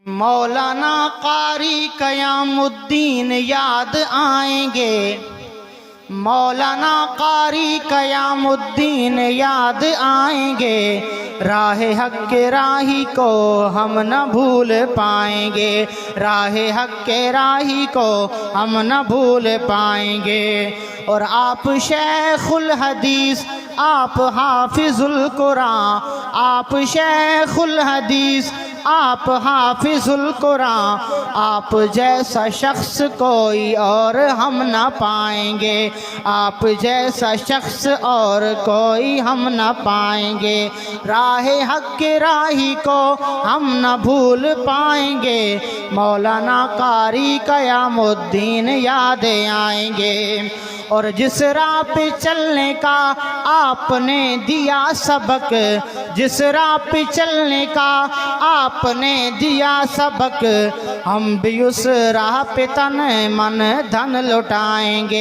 مولانا قاری قیام الدین یاد آئیں گے، مولانا قاری قیام الدین یاد آئیں گے، راہ حق کے راہی کو ہم نہ بھول پائیں گے، راہ حق کے راہی کو ہم نہ بھول پائیں گے۔ اور آپ شیخ الحدیث، آپ حافظ القرآن، آپ شیخ الحدیث، آپ حافظ القرآن، آپ جیسا شخص کوئی اور ہم نہ پائیں گے، آپ جیسا شخص اور کوئی ہم نہ پائیں گے، راہ حق کے راہی کو ہم نہ بھول پائیں گے، مولانا قاری قیام الدین یاد آئیں گے۔ اور جس راہ پہ چلنے کا آپ نے دیا سبق، جس راہ پہ چلنے کا آپ نے دیا سبق، ہم بھی اس راہ پہ تن من دھن لٹائیں گے۔